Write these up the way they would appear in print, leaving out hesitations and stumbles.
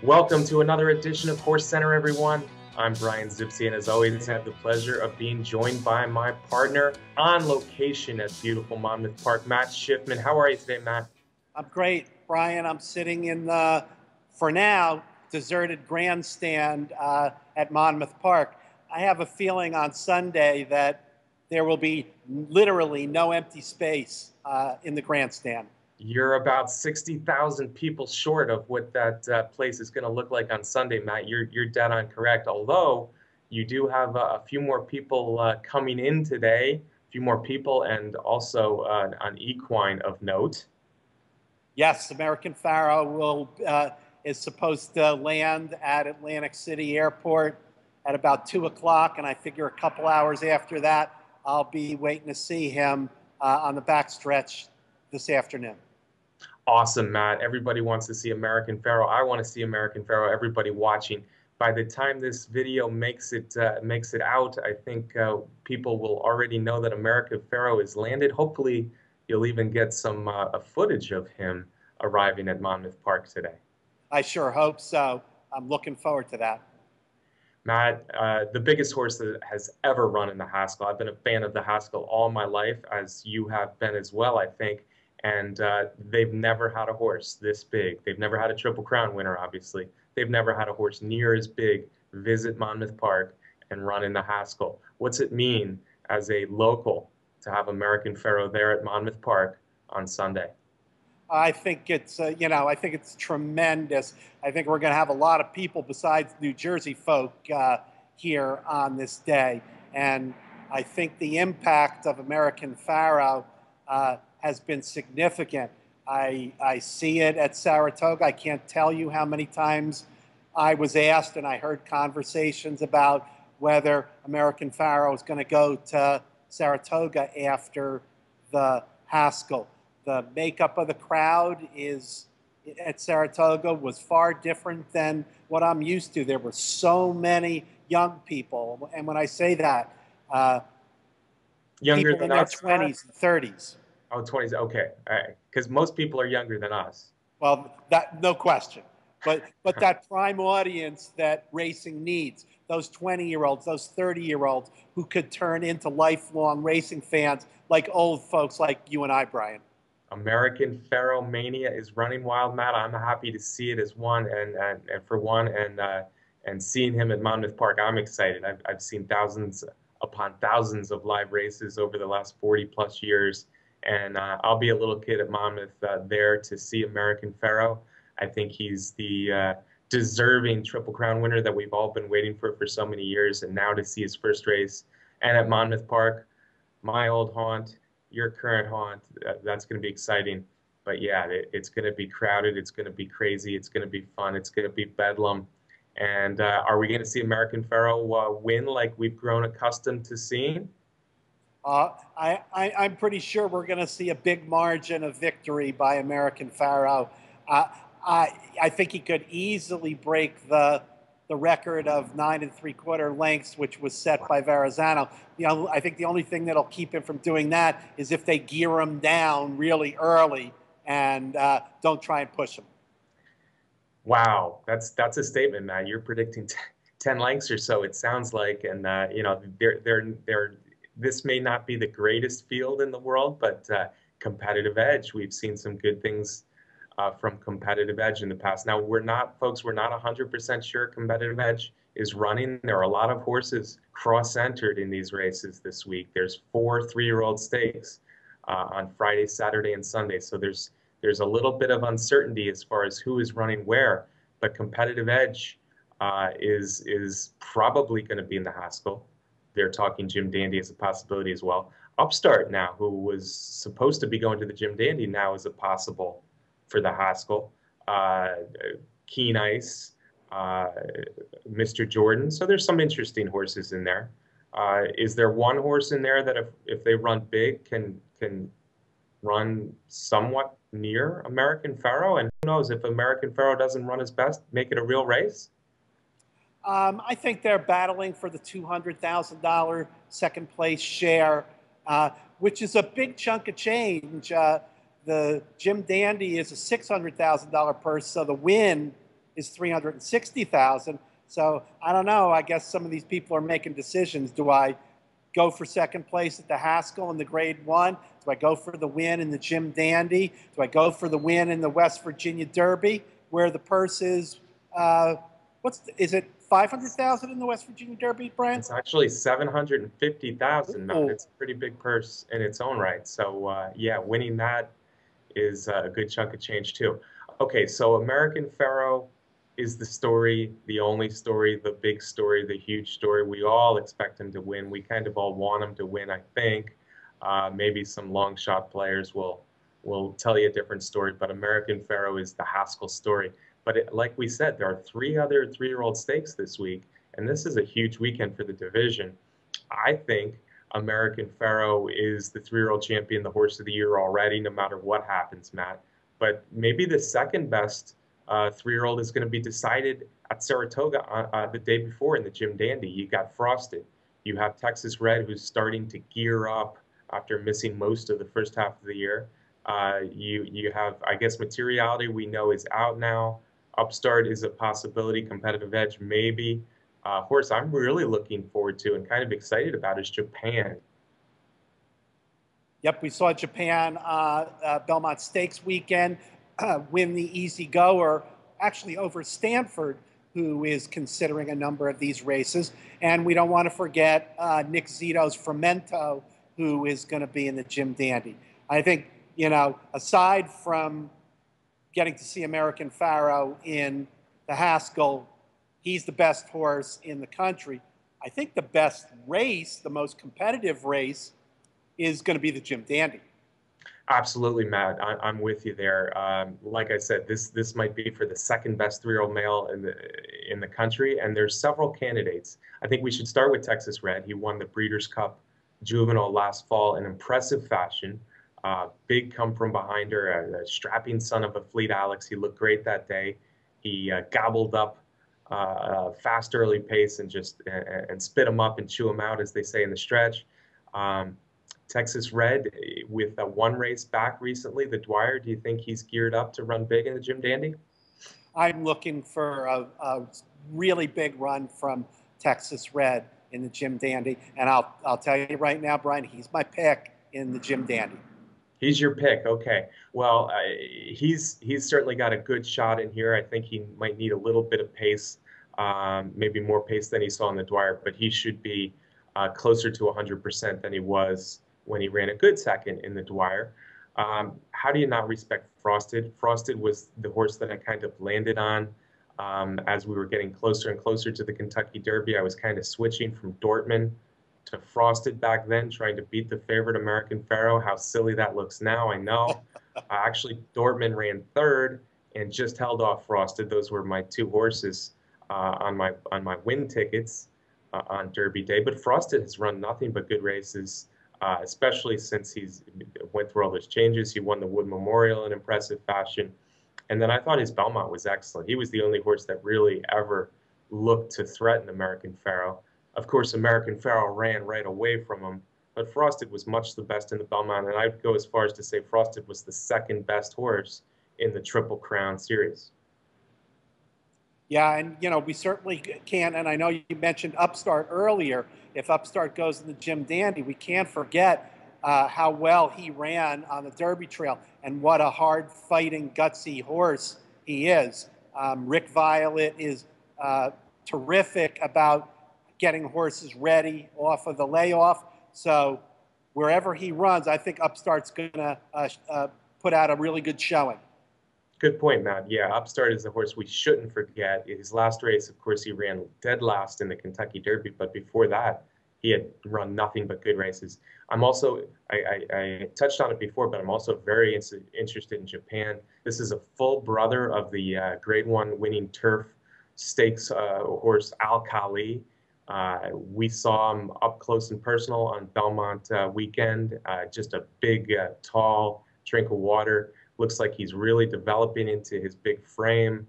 Welcome to another edition of HorseCenter, everyone. I'm Brian Zipsy, and as always, I have the pleasure of being joined by my partner on location at beautiful Monmouth Park, Matt Schiffman. How are you today, Matt? I'm great, Brian. I'm sitting in the, for now, deserted grandstand at Monmouth Park. I have a feeling on Sunday that there will be literally no empty space in the grandstand. You're about 60,000 people short of what that place is going to look like on Sunday, Matt. You're dead on correct. Although you do have a few more people coming in today, a few more people, and also an equine of note. Yes, American Pharoah is supposed to land at Atlantic City Airport at about 2 o'clock, and I figure a couple hours after that, I'll be waiting to see him on the backstretch this afternoon. Awesome, Matt. Everybody wants to see American Pharoah. I want to see American Pharoah. Everybody watching. By the time this video makes it out, I think people will already know that American Pharoah is landed. Hopefully, you'll even get some footage of him arriving at Monmouth Park today. I sure hope so. I'm looking forward to that. Matt, the biggest horse that has ever run in the Haskell. I've been a fan of the Haskell all my life, as you have been as well, I think. And they've never had a horse this big. They've never had a Triple Crown winner, obviously. They've never had a horse near as big visit Monmouth Park and run in the Haskell. What's it mean as a local to have American Pharoah there at Monmouth Park on Sunday? I think it's, I think it's tremendous. I think we're going to have a lot of people besides New Jersey folk here on this day. And I think the impact of American Pharoah has been significant. I see it at Saratoga. I can't tell you how many times I was asked and I heard conversations about whether American Pharoah was going to go to Saratoga after the Haskell. The makeup of the crowd at Saratoga was far different than what I'm used to. There were so many young people. And when I say that, younger people in their 20s and 30s. Oh, 20s. Okay. All right. Because most people are younger than us. Well, that no question. But that prime audience that racing needs, those 20-year-olds, those 30-year-olds who could turn into lifelong racing fans like old folks like you and I, Brian. American Pharoah mania is running wild, Matt. I'm happy to see it as one, and seeing him at Monmouth Park, I'm excited. I've seen thousands upon thousands of live races over the last 40+ years. And I'll be a little kid at Monmouth there to see American Pharoah. I think he's the deserving Triple Crown winner that we've all been waiting for so many years. And now to see his first race and at Monmouth Park, my old haunt, your current haunt, that's going to be exciting. But yeah, it's going to be crowded. It's going to be crazy. It's going to be fun. It's going to be bedlam. And are we going to see American Pharoah win like we've grown accustomed to seeing? I'm pretty sure we're going to see a big margin of victory by American Pharoah. I think he could easily break the record of 9 3/4 lengths, which was set by Verrazano. I think the only thing that'll keep him from doing that is if they gear him down really early and don't try and push him. Wow, that's a statement, Matt. You're predicting 10 lengths or so, it sounds like, and they're this may not be the greatest field in the world, but competitive edge. We've seen some good things from competitive edge in the past. Now, we're not 100% sure competitive edge is running. There are a lot of horses cross-entered in these races this week. There's 4 3-year-old stakes on Friday, Saturday, and Sunday. So there's a little bit of uncertainty as far as who is running where, but competitive edge is probably going to be in the Haskell. They're talking Jim Dandy as a possibility as well. Upstart now, who was supposed to be going to the Jim Dandy, now is a possible for the Haskell. Keen Ice, Mr. Jordan. So there's some interesting horses in there. Is there one horse in there that if they run big can run somewhat near American Pharoah? And who knows, if American Pharoah doesn't run his best, make it a real race? I think they're battling for the $200,000 second place share, which is a big chunk of change. The Jim Dandy is a $600,000 purse, so the win is 360,000. So I don't know. I guess some of these people are making decisions. Do I go for second place at the Haskell in the Grade 1? Do I go for the win in the Jim Dandy? Do I go for the win in the West Virginia Derby, where the purse is, is it 500,000 in the West Virginia Derby, Brian? It's actually 750,000, Matt. Oh, It's a pretty big purse in its own right. So yeah, winning that is a good chunk of change too. Okay, so American Pharoah is the story, the only story, the big story, the huge story. We all expect him to win. We kind of all want him to win, I think. Maybe some long shot players will tell you a different story, but American Pharoah is the Haskell story. But like we said, there are three other three-year-old stakes this week, and this is a huge weekend for the division. I think American Pharoah is the three-year-old champion, the horse of the year already, no matter what happens, Matt. But maybe the second best three-year-old is going to be decided at Saratoga the day before in the Jim Dandy. You got Frosted. You have Texas Red, who's starting to gear up after missing most of the first half of the year. You have, I guess, Materiality we know is out now. Upstart is a possibility. Competitive Edge, maybe. Horse I'm really looking forward to and kind of excited about is Japan. Yep, we saw Japan Belmont Stakes weekend win the Easy Goer, actually over Stanford, who is considering a number of these races. And we don't want to forget Nick Zito's Fremento, who is going to be in the Jim Dandy. I think, you know, aside from getting to see American Pharoah in the Haskell, he's the best horse in the country. I think the best race, the most competitive race, is going to be the Jim Dandy. Absolutely, Matt. I'm with you there. Like I said, this might be for the second best three-year-old male in the country, and there's several candidates. I think we should start with Texas Red. He won the Breeders' Cup Juvenile last fall in impressive fashion. Big come from behind her, a strapping son of a Fleet Alex. He looked great that day. He gobbled up fast early pace and just and spit him up and chew him out, as they say in the stretch. Texas Red with one race back recently, the Dwyer. Do you think he's geared up to run big in the Jim Dandy? I'm looking for a really big run from Texas Red in the Jim Dandy, and I'll tell you right now, Brian, he's my pick in the Jim Dandy. He's your pick. Okay. Well, he's certainly got a good shot in here. I think he might need a little bit of pace, maybe more pace than he saw in the Dwyer, but he should be closer to 100% than he was when he ran a good second in the Dwyer. How do you not respect Frosted? Frosted was the horse that I kind of landed on as we were getting closer and closer to the Kentucky Derby. I was kind of switching from Dortmund to Frosted back then, trying to beat the favorite American Pharoah. How silly that looks now, I know. Actually, Dortmund ran third and just held off Frosted. Those were my two horses on my win tickets on Derby Day. But Frosted has run nothing but good races, especially since he's went through all those changes. He won the Wood Memorial in impressive fashion. And then I thought his Belmont was excellent. He was the only horse that really ever looked to threaten American Pharoah. Of course, American Pharoah ran right away from him, but Frosted was much the best in the Belmont, and I'd go as far as to say Frosted was the second best horse in the Triple Crown series. Yeah, and you know, we certainly can, and I know you mentioned Upstart earlier. If Upstart goes in the Jim Dandy, we can't forget how well he ran on the Derby Trail and what a hard-fighting, gutsy horse he is. Rick Violet is terrific about getting horses ready off of the layoff. So wherever he runs, I think Upstart's going to put out a really good showing. Good point, Matt. Yeah, Upstart is a horse we shouldn't forget. His last race, of course, he ran dead last in the Kentucky Derby, but before that, he had run nothing but good races. I'm also, I touched on it before, but I'm also very interested in Japan. This is a full brother of the Grade 1 winning turf stakes horse Al Khali. We saw him up close and personal on Belmont weekend. Just a big, tall drink of water. Looks like he's really developing into his big frame.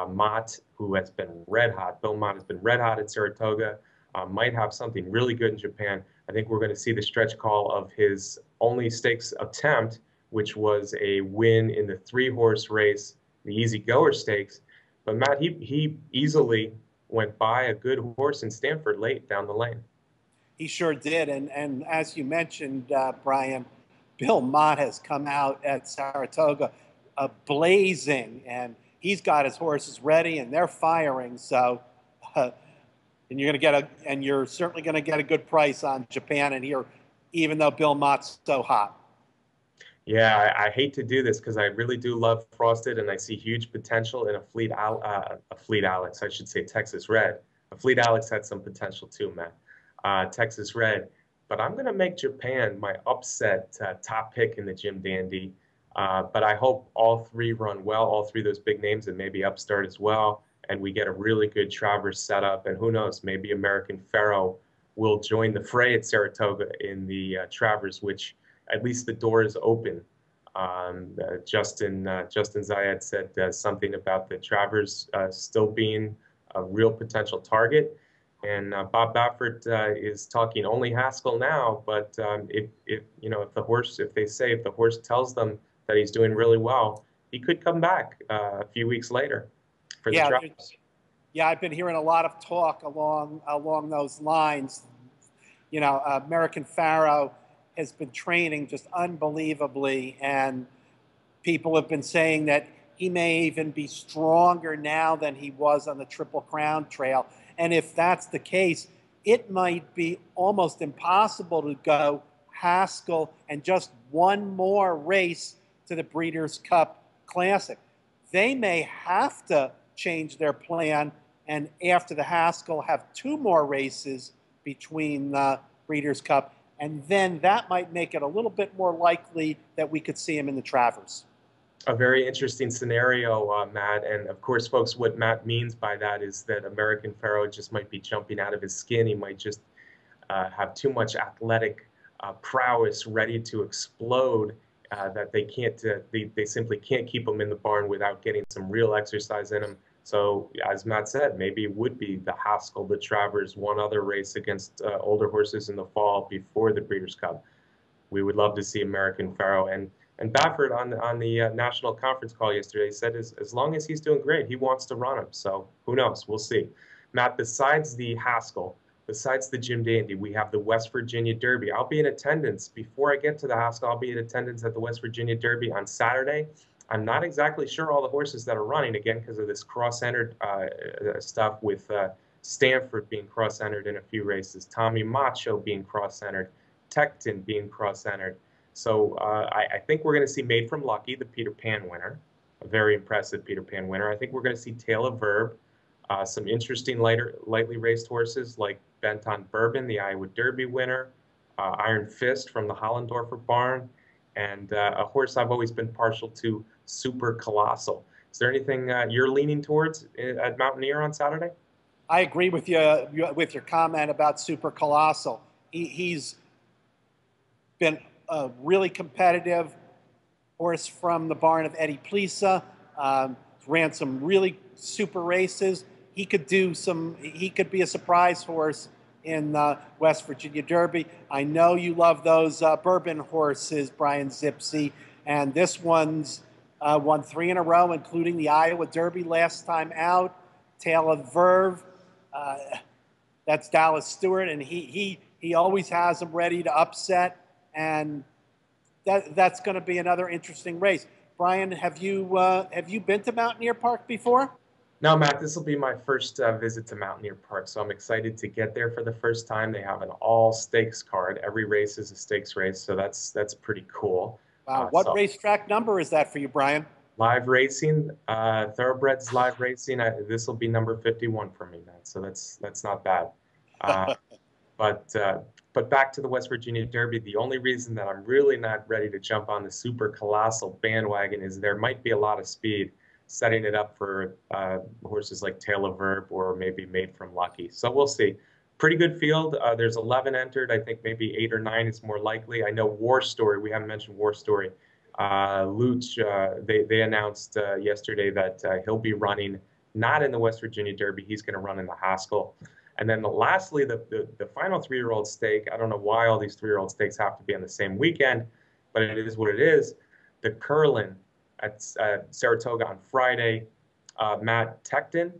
Mott, who has been red hot, Bill Mott has been red hot at Saratoga, might have something really good in Japan. I think we're going to see the stretch call of his only stakes attempt, which was a win in the three-horse race, the Easy Goer Stakes. But Matt, he easily went by a good horse in Stanford late down the lane. He sure did. And as you mentioned, Brian, Bill Mott has come out at Saratoga blazing, and he's got his horses ready, and they're firing. So, and you're certainly going to get a good price on Japan and here, even though Bill Mott's so hot. Yeah, I hate to do this because I really do love Frosted, and I see huge potential in a Fleet Alex. I should say Texas Red. A Fleet Alex had some potential too, man. Texas Red, but I'm gonna make Japan my upset top pick in the Jim Dandy. But I hope all three run well, all three of those big names, and maybe Upstart as well, and we get a really good Travers setup. And who knows, maybe American Pharoah will join the fray at Saratoga in the Travers, which at least the door is open. Justin Zayed said something about the Travers still being a real potential target. And Bob Baffert is talking only Haskell now, but if the horse tells them that he's doing really well, he could come back a few weeks later for the Yeah, Travers. yeah, I've been hearing a lot of talk along those lines. American Pharoah has been training just unbelievably, and people have been saying that he may even be stronger now than he was on the Triple Crown Trail. And if that's the case, it might be almost impossible to go Haskell and just one more race to the Breeders' Cup Classic. They may have to change their plan and after the Haskell have two more races between the Breeders' Cup, and then that might make it a little bit more likely that we could see him in the Travers. A very interesting scenario, Matt. And of course, folks, what Matt means by that is that American Pharoah just might be jumping out of his skin. He might just have too much athletic prowess ready to explode that they simply can't keep him in the barn without getting some real exercise in him. So, as Matt said, maybe it would be the Haskell, the Travers, one other race against older horses in the fall before the Breeders' Cup. We would love to see American Pharoah. And Baffert on the national conference call yesterday said as long as he's doing great, he wants to run him. So who knows? We'll see. Matt, besides the Haskell, besides the Jim Dandy, we have the West Virginia Derby. I'll be in attendance. Before I get to the Haskell, I'll be in attendance at the West Virginia Derby on Saturday. I'm not exactly sure all the horses that are running, again, because of this cross-entered stuff with Stanford being cross-entered in a few races, Tommy Macho being cross-entered, Tecton being cross-entered. So I think we're going to see Made from Lucky, the Peter Pan winner, a very impressive Peter Pan winner. I think we're going to see Tale of Verb, some interesting lightly raced horses like Bent on Bourbon, the Iowa Derby winner, Iron Fist from the Hollendorfer barn, and a horse I've always been partial to, Super Colossal. Is there anything you're leaning towards at Mountaineer on Saturday? I agree with you with your comment about Super Colossal. He's been a really competitive horse from the barn of Eddie Plisa. Ran some really super races. He could be a surprise horse in the West Virginia Derby. I know you love those bourbon horses, Brian Zipsey, and this one's won 3 in a row, including the Iowa Derby last time out. Tale of Verve, that's Dallas Stewart, and he always has them ready to upset. And that's going to be another interesting race. Brian, have you been to Mountaineer Park before? No, Matt, this will be my first visit to Mountaineer Park, so I'm excited to get there for the first time. They have an all stakes card. Every race is a stakes race, so that's pretty cool. Wow, what racetrack number is that for you, Brian? Live racing, thoroughbreds live racing. This will be number 51 for me, Matt. So that's not bad. But back to the West Virginia Derby, the only reason that I'm really not ready to jump on the Super Colossal bandwagon is there might be a lot of speed setting it up for horses like Tale of Verb or maybe Made from Lucky. So we'll see. Pretty good field. There's 11 entered. I think maybe 8 or 9 is more likely. I know War Story. We haven't mentioned War Story. Luch, they announced yesterday that he'll be running not in the West Virginia Derby. He's going to run in the Haskell. And then lastly, the final 3-year-old stake, I don't know why all these 3-year-old stakes have to be on the same weekend, but it is what it is. The Curlin at Saratoga on Friday. Matt Tecton,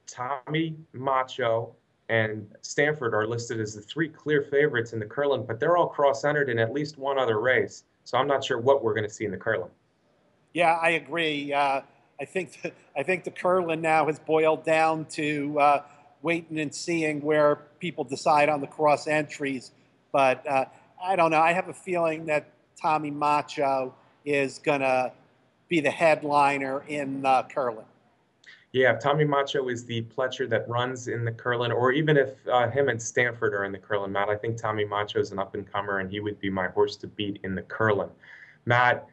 Tommy Macho, and Stanford are listed as the three clear favorites in the Curlin, but they're all cross-entered in at least one other race. So I'm not sure what we're going to see in the Curlin. Yeah, I agree. I think the Curlin now has boiled down to waiting and seeing where people decide on the cross entries. But I don't know. I have a feeling that Tommy Macho is going to be the headliner in Curlin. Yeah, if Tommy Macho is the Pletcher that runs in the Curlin, or even if him and Stanford are in the Curlin, Matt, I think Tommy Macho is an up-and-comer, and he would be my horse to beat in the Curlin. Matt,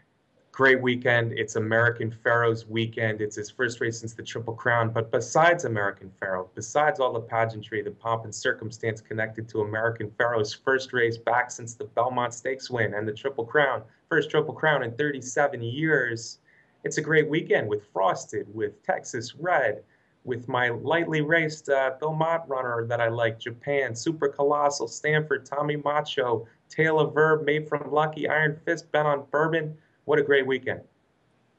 great weekend. It's American Pharoah's weekend. It's his first race since the Triple Crown. But besides American Pharoah, besides all the pageantry, the pomp and circumstance connected to American Pharoah's first race back since the Belmont Stakes win and the Triple Crown, first Triple Crown in 37 years, it's a great weekend with Frosted, with Texas Red, with my lightly raced Belmont runner that I like, Japan, Super Colossal, Stanford, Tommy Macho, Tail of Verb, Made from Lucky, Iron Fist, Bet on Bourbon. What a great weekend.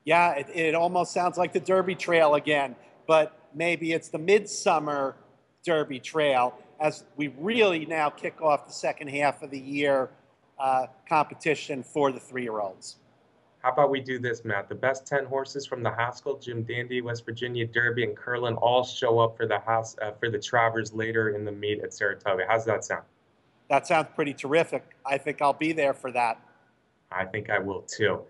Yeah, it almost sounds like the Derby Trail again, but maybe it's the Midsummer Derby Trail as we really now kick off the second half of the year competition for the 3-year-olds. How about we do this, Matt? The best 10 horses from the Haskell, Jim Dandy, West Virginia Derby, and Curlin all show up for the Travers later in the meet at Saratoga. How's that sound? That sounds pretty terrific. I think I'll be there for that. I think I will too.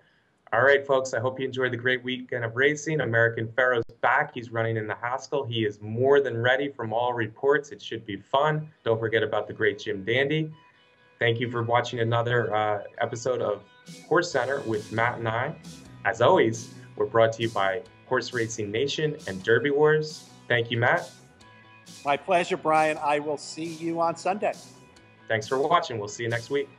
All right, folks, I hope you enjoyed the great weekend of racing. American Pharoah's back. He's running in the Haskell. He is more than ready from all reports. It should be fun. Don't forget about the great Jim Dandy. Thank you for watching another episode of HorseCenter with Matt and I. As always, we're brought to you by Horse Racing Nation and Derby Wars. Thank you, Matt. My pleasure, Brian. I will see you on Sunday. Thanks for watching. We'll see you next week.